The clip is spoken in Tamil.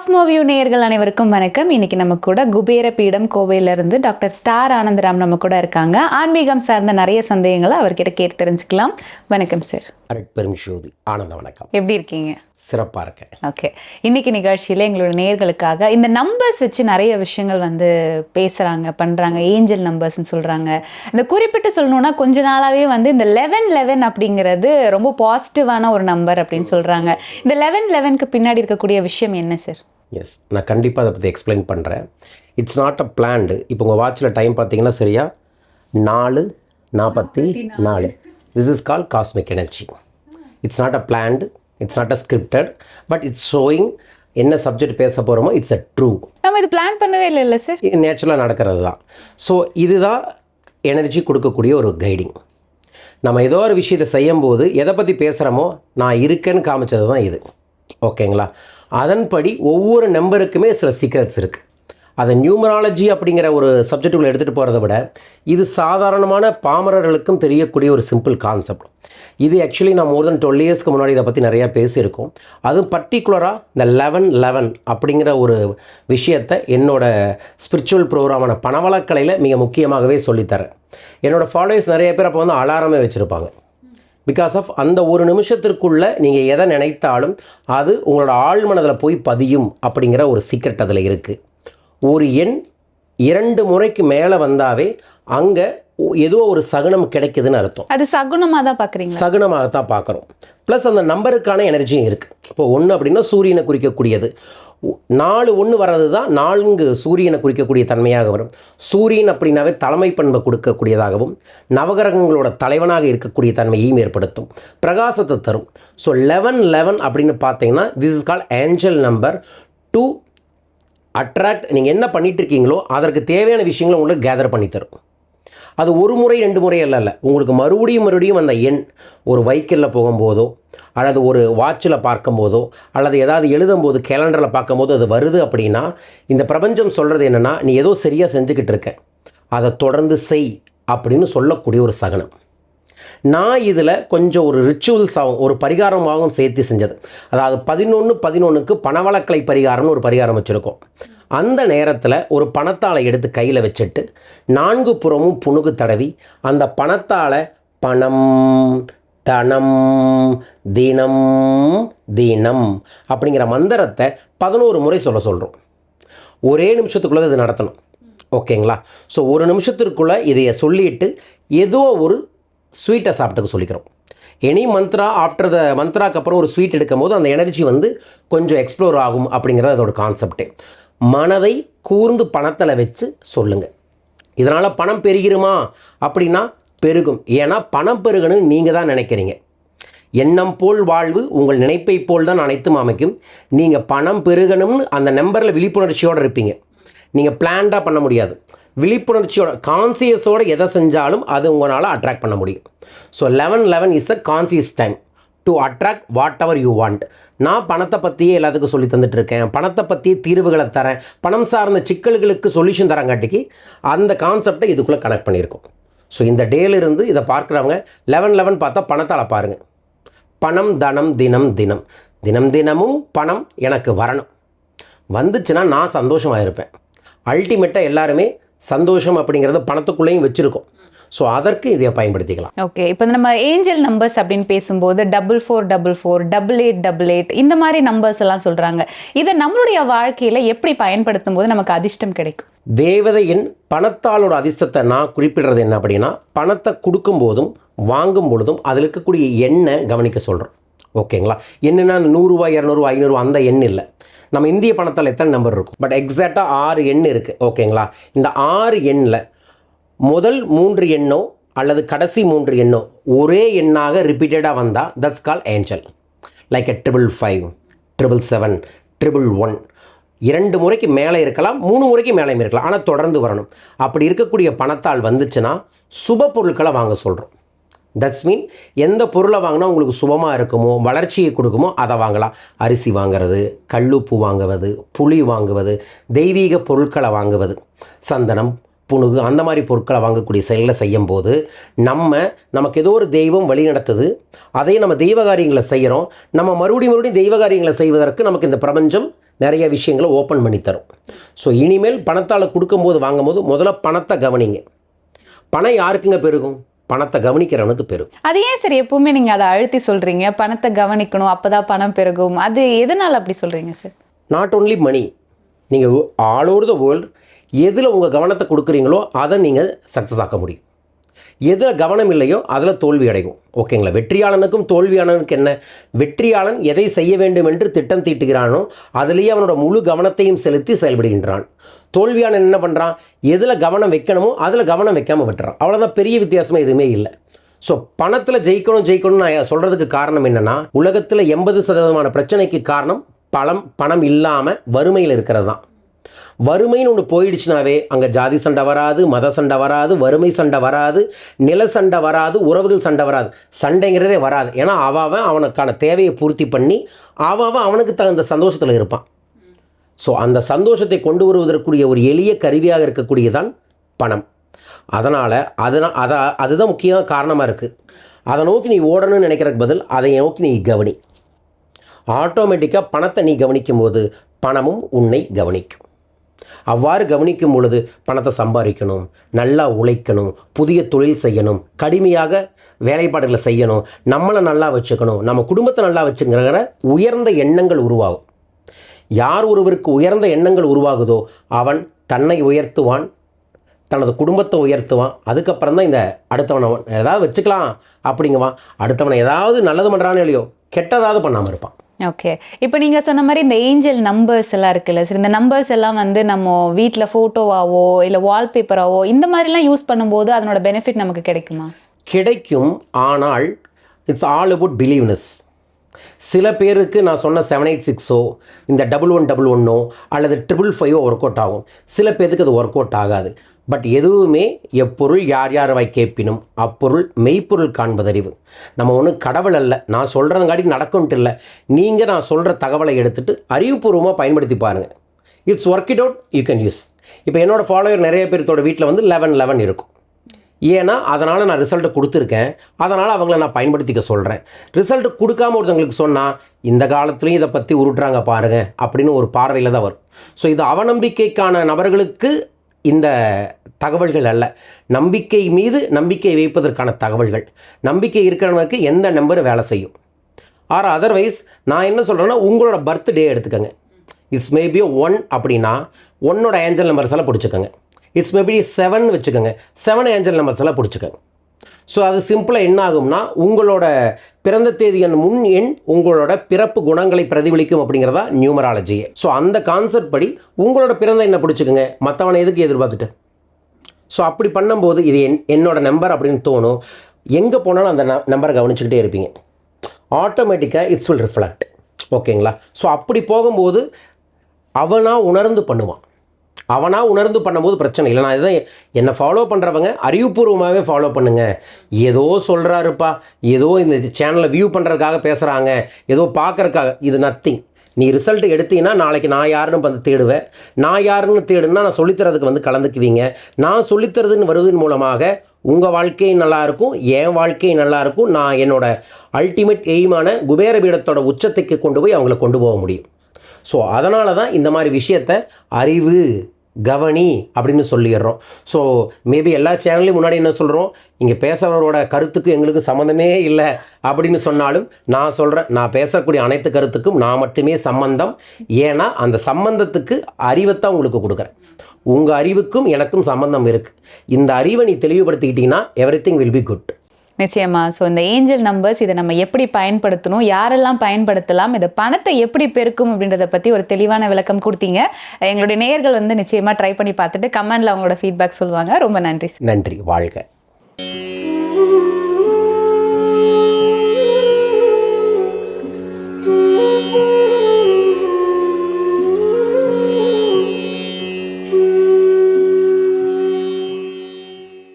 காஸ்மோவியூ நேயர்கள் அனைவருக்கும் வணக்கம். இன்னைக்கு நம்ம கூட குபேர பீடம் கோவையிலிருந்து டாக்டர் ஸ்டார் ஆனந்தராம் நம்ம கூட இருக்காங்க. ஆன்மீகம் சார்ந்த நிறைய சந்தேகங்களை அவர்கிட்ட கேட்டு தெரிஞ்சுக்கலாம். வணக்கம் சார். பெருமிஷோதி ஆனந்த வணக்கம். எப்படி இருக்கீங்க? சிறப்பாக இருக்கேன். ஓகே, இன்னைக்கு நிகழ்ச்சியில் எங்களோட நேயர்களுக்காக இந்த நம்பர்ஸ் வச்சு நிறைய விஷயங்கள் பேசுகிறாங்க, பண்ணுறாங்க. ஏஞ்சல் நம்பர்ஸ்ன்னு சொல்கிறாங்க. இந்த குறிப்பிட்டு சொல்லணும்னா கொஞ்ச நாளாகவே இந்த 1111 அப்படிங்கிறது ரொம்ப பாசிட்டிவான ஒரு நம்பர் அப்படின்னு சொல்கிறாங்க. இந்த 1111க்கு பின்னாடி இருக்கக்கூடிய விஷயம் என்ன சார்? எஸ், நான் கண்டிப்பாக அதை பற்றி எக்ஸ்பிளைன் பண்ணுறேன். It's not a planned. இப்போ உங்கள் வாட்சில் டைம் பார்த்தீங்கன்னா சரியா 4:44. This is call cosmic energy. It's not a planned, it's not a scripted, but it's showing என்ன சப்ஜெக்ட் பேச போகிறோமோ இட்ஸ் அ ட்ரூ. நம்ம இது பிளான் பண்ணவே இல்லை சார், இது நேச்சுரலாக நடக்கிறது தான். ஸோ இதுதான் எனர்ஜி கொடுக்கக்கூடிய ஒரு கைடிங். நம்ம ஏதோ ஒரு விஷயத்தை செய்யும்போது எதை பற்றி பேசுகிறோமோ நான் இருக்கேன்னு காமிச்சது தான் இது. ஓகேங்களா? அதன்படி ஒவ்வொரு நம்பருக்குமே சில சீக்ரெட்ஸ் இருக்குது. அதை நியூமராலஜி அப்படிங்கிற ஒரு சப்ஜெக்டுக்குள்ளே எடுத்துகிட்டு போகிறத விட இது சாதாரணமான பாமரர்களுக்கும் தெரியக்கூடிய ஒரு சிம்பிள் கான்செப்ட். இது ஆக்சுவலி நான் மோர் தென் 12 இயர்ஸ்க்கு முன்னாடி இதை பற்றி நிறையா பேசியிருக்கோம். அதுவும் பர்டிகுலராக இந்த 1111 அப்படிங்கிற ஒரு விஷயத்தை என்னோடய ஸ்பிரிச்சுவல் ப்ரோக்ராமான பணவளக்கலையில் மிக முக்கியமாகவே சொல்லித்தரேன். என்னோடய ஃபாலோவர்ஸ் நிறைய பேர் அப்போ அலாரமே வச்சுருப்பாங்க. பிகாஸ் ஆஃப் அந்த ஒரு நிமிஷத்திற்குள்ளே நீங்கள் எதை நினைத்தாலும் அது உங்களோட ஆழ்மனதில் போய் பதியும் அப்படிங்கிற ஒரு சீக்ரெட் அதில் இருக்குது. ஒரு எண் 2 முறைக்கு மேலே வந்தாவே அங்கே ஏதோ ஒரு சகுனம் கிடைக்குதுன்னு அர்த்தம். அது சகுனமாக தான் பார்க்குறீங்க? சகுனமாக தான் பார்க்குறோம். ப்ளஸ் அந்த நம்பருக்கான எனர்ஜியும் இருக்குது. இப்போ 1 அப்படின்னா சூரியனை குறிக்கக்கூடியது. 4 வர்றது தான் 4 சூரியனை குறிக்கக்கூடிய தன்மையாக வரும். சூரியன் அப்படின்னாவே தலைமை பண்பை கொடுக்கக்கூடியதாகவும் நவகிரகங்களோட தலைவனாக இருக்கக்கூடிய தன்மையையும் ஏற்படுத்தும், பிரகாசத்தை தரும். ஸோ 1111 அப்படின்னு பார்த்தீங்கன்னா this is call angel number to attract. நீங்கள் என்ன பண்ணிகிட்டு இருக்கீங்களோ அதற்கு தேவையான விஷயங்களை உங்களுக்கு கேதர் பண்ணி தரும். அது ஒரு முறை 2 முறை இல்லை, உங்களுக்கு மறுபடியும் அந்த எண் ஒரு வைக்கலில் போகும்போதோ அல்லது ஒரு வாட்சில் பார்க்கும்போதோ அல்லது ஏதாவது எழுதும்போது கேலண்டரில் பார்க்கும்போது அது வருது அப்படின்னா இந்த பிரபஞ்சம் சொல்கிறது என்னென்னா, நீ ஏதோ சரியாக செஞ்சுக்கிட்டு இருக்க, அதை தொடர்ந்து செய் அப்படின்னு சொல்லக்கூடிய ஒரு சகனம். நான் இதில் கொஞ்சம் ஒரு ரிச்சுவல்ஸாகவும் ஒரு பரிகாரமாகவும் சேர்த்து செஞ்சது. அதாவது 11:11க்கு பணவளக்கலை பரிகாரம்னு ஒரு பரிகாரம் வச்சுருக்கோம். அந்த நேரத்தில் ஒரு பணத்தாளை எடுத்து கையில் வச்சுட்டு 4 புறமும் புணுகு தடவி அந்த பணத்தால் பணம் தனம் தினம் தினம் அப்படிங்கிற மந்திரத்தை 11 முறை சொல்கிறோம். ஒரே நிமிஷத்துக்குள்ளே இது நடத்தணும். ஓகேங்களா? ஸோ ஒரு நிமிஷத்திற்குள்ளே இதையை சொல்லிட்டு ஏதோ ஒரு ஸ்வீட்டை சாப்பிட்டுக்க சொல்லிக்கிறோம். எனி மந்த்ரா ஆஃப்டர் த மந்த்ராக்கு அப்புறம் ஒரு ஸ்வீட் எடுக்கும் போது அந்த எனர்ஜி கொஞ்சம் எக்ஸ்ப்ளோர் ஆகும் அப்படிங்கிறது அதோட கான்செப்டே. மனதை கூர்ந்து பணத்தில் வச்சு சொல்லுங்கள். இதனால் பணம் பெருகிருமா அப்படின்னா பெருகும். ஏன்னா பணம் பெருகணும்னு நீங்கள் தான் நினைக்கிறீங்க. எண்ணம் போல் வாழ்வு, உங்கள் நினைப்பை போல் தான் அனைத்தும் அமைக்கும். நீங்கள் பணம் பெருகணும்னு அந்த நம்பரில் விழிப்புணர்ச்சியோடு இருப்பீங்க. நீங்கள் பிளான்டாக பண்ண முடியாது. விழிப்புணர்ச்சியோட கான்சியஸோடு எதை செஞ்சாலும் அது உங்களால் அட்ராக்ட் பண்ண முடியும். So 1111 is a conscious time to attract what ever you want. நான் பணத்தை பற்றியே எல்லாத்துக்கும் சொல்லி தந்துட்டுருக்கேன், பணத்தை பற்றியே தீர்வுகளை தரேன், பணம் சார்ந்த சிக்கல்களுக்கு சொல்யூஷன் தரங்காட்டிக்கு அந்த கான்செப்டை இதுக்குள்ளே கனெக்ட் பண்ணியிருக்கோம். ஸோ இந்த டேலிருந்து இதை பார்க்குறவங்க 1111 பார்த்தா பணத்தால் பாருங்கள். பணம் தனம் தினம் தினம் தினம் தினமும் பணம் எனக்கு வரணும். வந்துச்சுன்னா நான் சந்தோஷமாக இருப்பேன். அல்டிமேட்டாக எல்லாருமே சந்தோஷம் அப்படிங்கிறத பணத்துக்குள்ளேயும் வச்சுருக்கோம். ஸோ அதற்கு இதை பயன்படுத்திக்கலாம். ஓகே, இப்போ நம்ம ஏஞ்சல் நம்பர்ஸ் அப்படின்னு பேசும்போது 4444 8888 இந்த மாதிரி நம்பர்ஸ் எல்லாம் சொல்கிறாங்க. இதை நம்மளுடைய வாழ்க்கையில் எப்படி பயன்படுத்தும் போது நமக்கு அதிர்ஷ்டம் கிடைக்கும்? தேவதையின் பணத்தாளோட அதிர்ஷ்டத்தை நான் குறிப்பிடுறது என்ன அப்படின்னா, பணத்தை கொடுக்கும் போதும் வாங்கும் பொழுதும் அதில் இருக்கக்கூடிய எண்ணை கவனிக்க சொல்கிறோம். ஓகேங்களா? என்னென்னா 100 ரூபாய் 200 500 அந்த எண் இல்லை. நம்ம இந்திய பணத்தில் எத்தனை நம்பர் இருக்கும், பட் எக்ஸாக்டாக 6 எண் இருக்குது. ஓகேங்களா? இந்த 6 எண்ணில் முதல் 3 எண்ணோ அல்லது கடைசி 3 எண்ணோ ஒரே எண்ணாக ரிப்பீட்டடாக வந்தால் தட்ஸ் கால் ஏஞ்சல். லைக் 555 777 111. 2 முறைக்கு மேலே இருக்கலாம், 3 முறைக்கு மேலேயும் இருக்கலாம், ஆனால் தொடர்ந்து வரணும். அப்படி இருக்கக்கூடிய பணத்தால் வந்துச்சுன்னா சுப பொருட்களை வாங்க சொல்கிறோம். தட்ஸ் மீன் எந்த பொருளை வாங்கினா உங்களுக்கு சுபமாக இருக்குமோ, வளர்ச்சியை கொடுக்குமோ அதை வாங்கலாம். அரிசி வாங்கிறது, கல்லுப்பு வாங்குவது, புளி வாங்குவது, தெய்வீக பொருட்களை வாங்குவது, சந்தனம் புணுகு அந்த மாதிரி பொருட்களை வாங்கக்கூடிய செயலில் செய்யும் போது நமக்கு ஏதோ ஒரு தெய்வம் வழி நடத்துது. அதை நம்ம தெய்வ காரியங்களை செய்கிறோம். நம்ம மறுபடியும் தெய்வ காரியங்களை செய்வதற்கு நமக்கு இந்த பிரபஞ்சம் நிறைய விஷயங்களை ஓப்பன் பண்ணி தரும். ஸோ இனிமேல் பணத்தால் கொடுக்கும்போது வாங்கும்போது முதல்ல பணத்தை கவனிங்க. பணம் யாருக்குங்க பெருகும்? பணத்தை கவனிக்கிறவனுக்கு பெருகும். அது ஏன் சார் எப்பவுமே நீங்கள் அதை அழுத்தி சொல்கிறீங்க, பணத்தை கவனிக்கணும் அப்போ தான் பணம் பெருகும்? அது எதனால் அப்படி சொல்கிறீங்க சார்? நாட் ஓன்லி மணி, நீங்கள் ஆல் ஓவர் த வேர்ல்டு எதில் உங்கள் கவனத்தை கொடுக்குறீங்களோ அதை நீங்கள் சக்ஸஸ் ஆக்க முடியும். எதில் கவனம் இல்லையோ அதில் தோல்வி அடையும். ஓகேங்களா? வெற்றியாளனுக்கும் தோல்வியாளனுக்கு என்ன? வெற்றியாளன் எதை செய்ய வேண்டும் என்று திட்டம் தீட்டுகிறானோ அதிலேயே அவனோட முழு கவனத்தையும் செலுத்தி செயல்படுகின்றான். தோல்வியாளன் என்ன பண்ணுறான்? எதில் கவனம் வைக்கணுமோ அதில் கவனம் வைக்காமல் விட்டுறான். அவ்வளோதான், பெரிய வித்தியாசமே எதுவுமே இல்லை. ஸோ பணத்தில் ஜெயிக்கணும்னு நான் சொல்கிறதுக்கு காரணம் என்னென்னா, உலகத்தில் 80% பிரச்சனைக்கு காரணம் பணம் இல்லாமல் வறுமையில் இருக்கிறது தான். வறுமைன்னு ஒன்று போயிடுச்சுனாவே அங்கே ஜாதி சண்டை வராது, மத சண்டை வராது, வறுமை சண்டை வராது, நில சண்டை வராது, உறவுகள் சண்டை வராது, சண்டைங்கிறதே வராது. ஏன்னா அவனுக்கான தேவையை பூர்த்தி பண்ணி அவனுக்கு தகுந்த சந்தோஷத்தில் இருப்பான். ஸோ அந்த சந்தோஷத்தை கொண்டு வருவதற்குரிய ஒரு எளிய கருவியாக இருக்கக்கூடியதான் பணம். அதனால் அதுதான் முக்கிய காரணமாக இருக்குது. அதை நோக்கி நீ ஓடணும்னு நினைக்கிறதுக்கு பதில் அதை நோக்கி நீ கவனி. ஆட்டோமேட்டிக்காக பணத்தை நீ கவனிக்கும் போது பணமும் உன்னை கவனிக்கும். அவ்வாறு கவனிக்கும் பொழுது பணத்தை சம்பாதிக்கணும், நல்லா உழைக்கணும், புதிய தொழில் செய்யணும், கடுமையாக வேலைப்பாடுகளை செய்யணும், நம்மளை நல்லா வச்சுக்கணும், நம்ம குடும்பத்தை நல்லா வச்சுங்கிற உயர்ந்த எண்ணங்கள் உருவாகும். யார் ஒருவருக்கு உயர்ந்த எண்ணங்கள் உருவாகுதோ அவன் தன்னை உயர்த்துவான், தனது குடும்பத்தை உயர்த்துவான். அதுக்கப்புறம் தான் இந்த அடுத்தவனை ஏதாவது வச்சுக்கலாம் அப்படிங்குவான். அடுத்தவனை ஏதாவது நல்லது பண்ணுறான்னு இல்லையோ கெட்டதாவது பண்ணாமல் இருப்பான். ஓகே, இப்போ நீங்கள் சொன்ன மாதிரி இந்த ஏஞ்சல் நம்பர்ஸ் எல்லாம் இருக்குல்ல சார், இந்த நம்பர்ஸ் எல்லாம் வந்து நம்ம வீட்டில் ஃபோட்டோவாவோ இல்லை வால்பேப்பராவோ இந்த மாதிரிலாம் யூஸ் பண்ணும்போது அதனோட பெனிஃபிட் நமக்கு கிடைக்குமா? கிடைக்கும், ஆனால் இட்ஸ் ஆல் அபவுட் பிலீவ்னஸ். சில பேருக்கு நான் சொன்ன 786ஓ இந்த 1111ஓ அல்லது 555ஓ ஒர்க் அவுட் ஆகும். சில பேருக்கு அது ஒர்க் அவுட் ஆகாது. பட் எதுவுமே எப்பொருள் யார் யார் வாய் கேட்பினும் அப்பொருள் மெய்ப்பொருள் காண்பதறிவு. நம்ம ஒன்றும் கடவுள் அல்ல, நான் சொல்கிறங்காட்டி நடக்கும்ட்டு இல்லை. நீங்கள் நான் சொல்கிற தகவலை எடுத்துகிட்டு அறிவுபூர்வமாக பயன்படுத்தி பாருங்கள். It's work it out, you can use. இப்போ என்னோடய ஃபாலோவர் நிறைய பேர்த்தோட வீட்டில் வந்து 1111 இருக்கும். ஏன்னா அதனால் நான் ரிசல்ட்டை கொடுத்துருக்கேன், அதனால் அவங்கள நான் பயன்படுத்திக்க சொல்கிறேன். ரிசல்ட்டு கொடுக்காம ஒருத்தவங்களுக்கு சொன்னால் இந்த காலத்துலேயும் இதை பற்றி உருட்டுறாங்க பாருங்கள் அப்படின்னு ஒரு பார்வையில் தான் வரும். ஸோ இது அவநம்பிக்கைக்கான நபர்களுக்கு இந்த தகவல்கள் அல்ல, நம்பிக்கை மீது நம்பிக்கை வைப்பதற்கான தகவல்கள். நம்பிக்கை இருக்கிறவனுக்கு எந்த நம்பரும் வேலை செய்யும். ஆர் அதர்வைஸ் நான் என்ன சொல்கிறேன்னா, உங்களோட பர்த்டே எடுத்துக்கோங்க. இட்ஸ் மேபி 1 அப்படின்னா 1ஓட ஏஞ்சல் நம்பர்ஸ் எல்லாம் பிடிச்சிக்கோங்க. இட்ஸ் மேபி 7 வச்சுக்கோங்க, 7 ஏஞ்சல் நம்பர்ஸ் எல்லாம் பிடிச்சிக்கோங்க. ஸோ அது சிம்பிளாக என்ன ஆகும்னா, உங்களோட பிறந்த தேதியின் முன் எண் உங்களோட பிறப்பு குணங்களை பிரதிபலிக்கும் அப்படிங்கிறதா நியூமராலஜியே. ஸோ அந்த கான்செப்ட் படி உங்களோட பிறந்த எண்ணை பிடிச்சிக்கோங்க, மற்றவனை எதுக்கு எதிர்பார்த்துட்டு. ஸோ அப்படி பண்ணும்போது இது என்னோட நம்பர் அப்படின்னு தோணும். எங்கே போனாலும் அந்த நம்பரை கவனிச்சுக்கிட்டே இருப்பீங்க. ஆட்டோமேட்டிக்காக இட்ஸ் வில் ரிஃப்ளெக்ட். ஓகேங்களா? ஸோ அப்படி போகும்போது அவனாக உணர்ந்து பண்ணுவான். அவனாக உணர்ந்து பண்ணும்போது பிரச்சனை இல்லை. நான் இதான் என்னை ஃபாலோ பண்ணுறவங்க அறிவுபூர்வமாகவே ஃபாலோ பண்ணுங்கள். ஏதோ சொல்கிறாருப்பா, ஏதோ இந்த சேனலை வியூ பண்ணுறதுக்காக பேசுகிறாங்க, ஏதோ பார்க்குறதுக்காக, இது நத்திங். நீ ரிசல்ட் எடுத்தீங்கன்னா நாளைக்கு நான் யாருன்னு வந்து தேடுவேன். நான் யாருன்னு தேடுன்னா நான் சொல்லித்தரதுக்கு வந்து கலந்துக்குவீங்க. நான் சொல்லித்தரதுன்னு வருவதன் மூலமாக உங்கள் வாழ்க்கையும் நல்லாயிருக்கும், என் வாழ்க்கையும் நல்லாயிருக்கும். நான் என்னோடய அல்டிமேட் எய்மான குபேர பீடத்தோட உச்சத்துக்கு கொண்டு போய் அவங்கள கொண்டு போக முடியும். ஸோ அதனால தான் இந்த மாதிரி விஷயத்தை அறிவு கவனி அப்படின்னு சொல்லிடுறோம். ஸோ மேபி எல்லா சேனல்லையும் முன்னாடி என்ன சொல்கிறோம், இங்கே பேசுகிறவரோட கருத்துக்கு எங்களுக்கு சம்மந்தமே இல்லை அப்படின்னு சொன்னாலும் நான் சொல்கிறேன், நான் பேசக்கூடிய அனைத்து கருத்துக்கும் நான் மட்டுமே சம்பந்தம். ஏன்னா அந்த சம்பந்தத்துக்கு அறிவைத்தான் உங்களுக்கு கொடுக்குறேன். உங்கள் அறிவுக்கும் எனக்கும் சம்பந்தம் இருக்குது. இந்த அறிவை நீ தெளிவுபடுத்திக்கிட்டீங்கன்னா எவ்ரிதிங் வில் பி குட். நிச்சயமா. ஸோ இந்த ஏஞ்சல் நம்பர்ஸ் இதை நம்ம எப்படி பயன்படுத்தணும், யாரெல்லாம் பயன்படுத்தலாம், இதை பணத்தை எப்படி பெருக்கும் அப்படின்றத பற்றி ஒரு தெளிவான விளக்கம் கொடுத்தீங்க. எங்களுடைய நேயர்கள் வந்து நிச்சயமாக ட்ரை பண்ணி பார்த்துட்டு கமெண்டில் அவங்களோட ஃபீட்பேக் சொல்லுவாங்க. ரொம்ப நன்றி. நன்றி. வாழ்க.